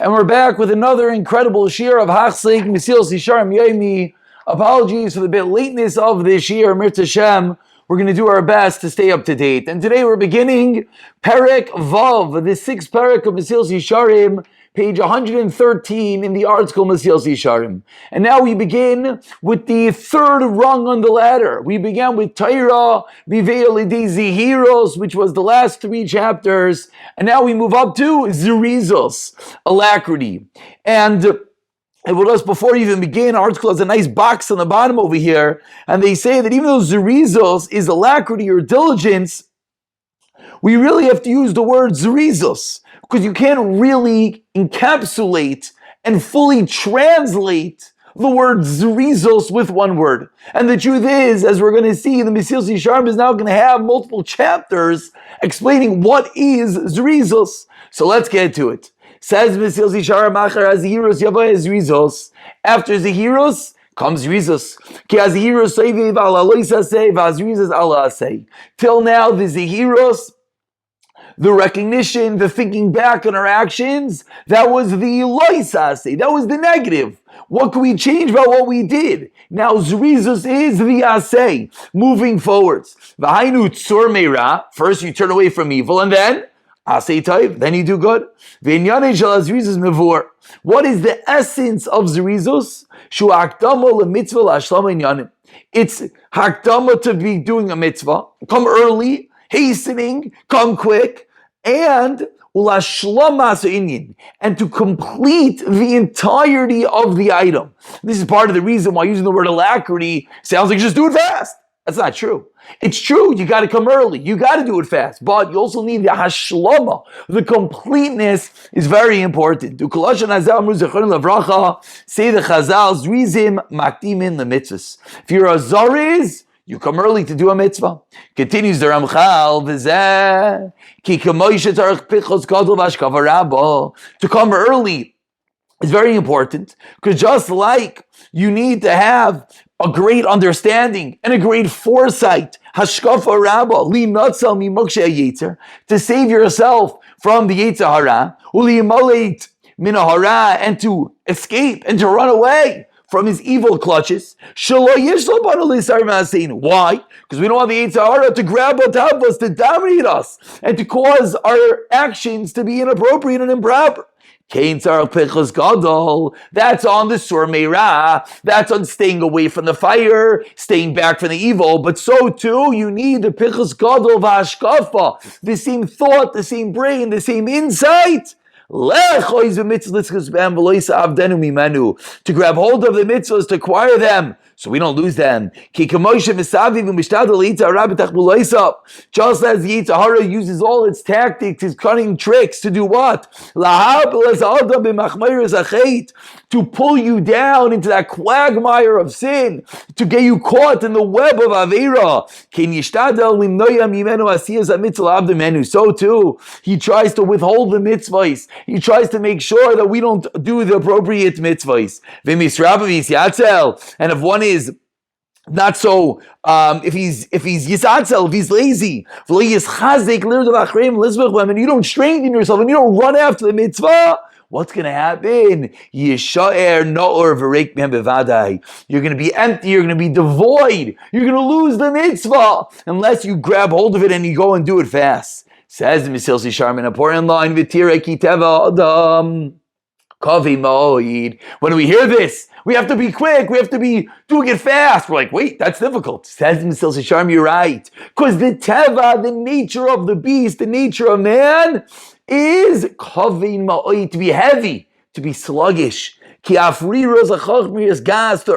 And we're back with another incredible shir of Hachslik, Mesilas Yesharim Yomi. Apologies for the bit lateness of this year, Mirz Hashem. We're going to do our best to stay up to date. And today we're beginning Perek Vav, the sixth Perek of Mesilas Yesharim, page 113 in the Artscroll Mesilas Yesharim. And now we begin with the third rung on the ladder. We began with Torah, Bivei Lidei Zehiros, which was the last three chapters. And now we move up to Zerizos, alacrity. And with us, before we even begin, Artscroll has a nice box on the bottom over here, and they say that even though zerizos is alacrity or diligence, we really have to use the word zerizos, because you can't really encapsulate and fully translate the word zerizos with one word. And the truth is, as we're going to see, the Mesilas Yesharim is now going to have multiple chapters explaining what is zerizos. So let's get to it. Says Mesilas Yesharim, Achar Zehiros Yavai Zerizos. After Zehiros comes Zerizos. Ki Zehiros Seivev Ala Loisasei Vazrizos Ala Asei. Till now, the Zehiros, the recognition, the thinking back on our actions, that was the Loisasei. That was the negative. What can we change about what we did? Now Zerizos is the Asei, moving forwards. V'hainu Tzur Meira. First you turn away from evil, and then Asay Taiv, then you do good. What is the essence of Zerizos? It's hakdama to be doing a mitzvah. Come early, hastening, come quick, and to complete the entirety of the item. This is part of the reason why using the word alacrity sounds like just do it fast. That's not true. It's true, you got to come early, you got to do it fast, but you also need the hashlama. The completeness is very important. Say the Chazal, Zrizim makdimin the mitzvahs. If you're a Zariz, you come early to do a mitzvah. Continues the Ramchal, to come early is very important, because just like you need to have a great understanding and a great foresight, hashkafa rabba, li natsal mi mokshe yetzer, to save yourself from the yetzer hara, uli yimaleit min hara, and to escape and to run away from his evil clutches. Why? Because we don't want the yetzer hara to grab on top of us, to dominate us, and to cause our actions to be inappropriate and improper. That's on the Sur Meira. That's on staying away from the fire, staying back from the evil. But so too, you need the Pichas Gadol V'Hashkafa, the same thought, the same brain, the same insight. To grab hold of the mitzvahs, to acquire them, so we don't lose them. Just as the Yetzer Hara uses all its tactics, its cunning tricks to do what? To pull you down into that quagmire of sin, to get you caught in the web of Aveira. So too, he tries to withhold the mitzvahs. He tries to make sure that we don't do the appropriate mitzvahs. And if one is not so, if he's yisatzel, if he's lazy, and you don't strengthen yourself and you don't run after the mitzvah, what's going to happen? You're going to be empty, you're going to be devoid, you're going to lose the mitzvah unless you grab hold of it and you go and do it fast. Says the Mesilas Yesharim, an important line, when we hear this, we have to be quick, we have to be doing it fast. We're like, wait, that's difficult. Says Mesilas Yesharim, you're right. Because the teva, the nature of the beast, the nature of man, is to be heavy, to be sluggish. The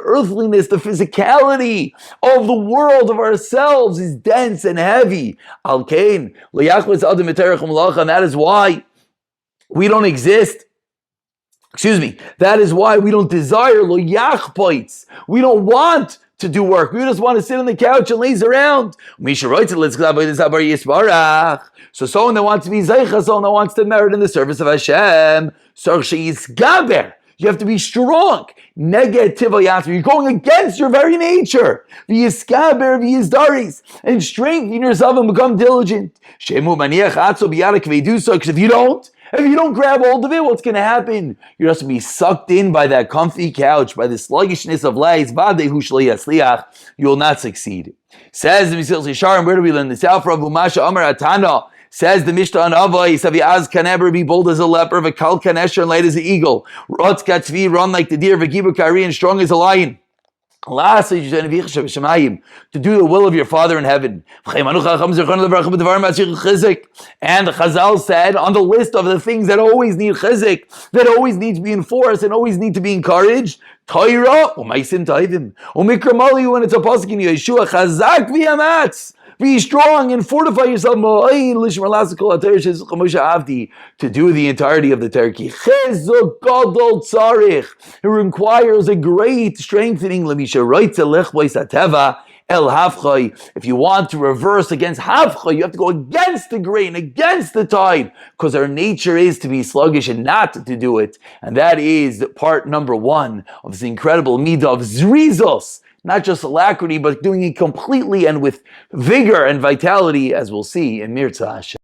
earthliness, the physicality of the world, of ourselves, is dense and heavy. And that is why we don't exist. That is why we don't desire lo yachpoitz. We don't want to do work. We just want to sit on the couch and laze around. So someone that wants to be zeicha, someone that wants to merit in the service of Hashem, you have to be strong. You're going against your very nature. And strengthen yourself and become diligent. Because if you don't, If you don't grab hold of it, what's going to happen? You're just going to be sucked in by that comfy couch, by the sluggishness of life. You will not succeed. Says the Mesilas Yesharim, where do we learn this out from? Umasha Amar Atana. Says the Mishnah on Avai, Saviaz can ever be bold as a leopard, Vakal Kanesher and light as an eagle. Rotz Katzvi, run like the deer, Vagibu Kari, and strong as a lion. Lastly, to do the will of your Father in heaven. And the Chazal said, on the list of the things that always need chizik, that always need to be enforced and always need to be encouraged, Torah, Umaisim Taivim, Umikramali, when it's a pasuk in Yeshua, Chazak v'yamatz. Be strong and fortify yourself to do the entirety of the Turkey. It requires a great strengthening. If you want to reverse against Havcha, you have to go against the grain, against the tide, because our nature is to be sluggish and not to do it. And that is part number 1 of this incredible midah of zrizos. Not just alacrity, but doing it completely and with vigor and vitality, as we'll see in Mirza Hashem.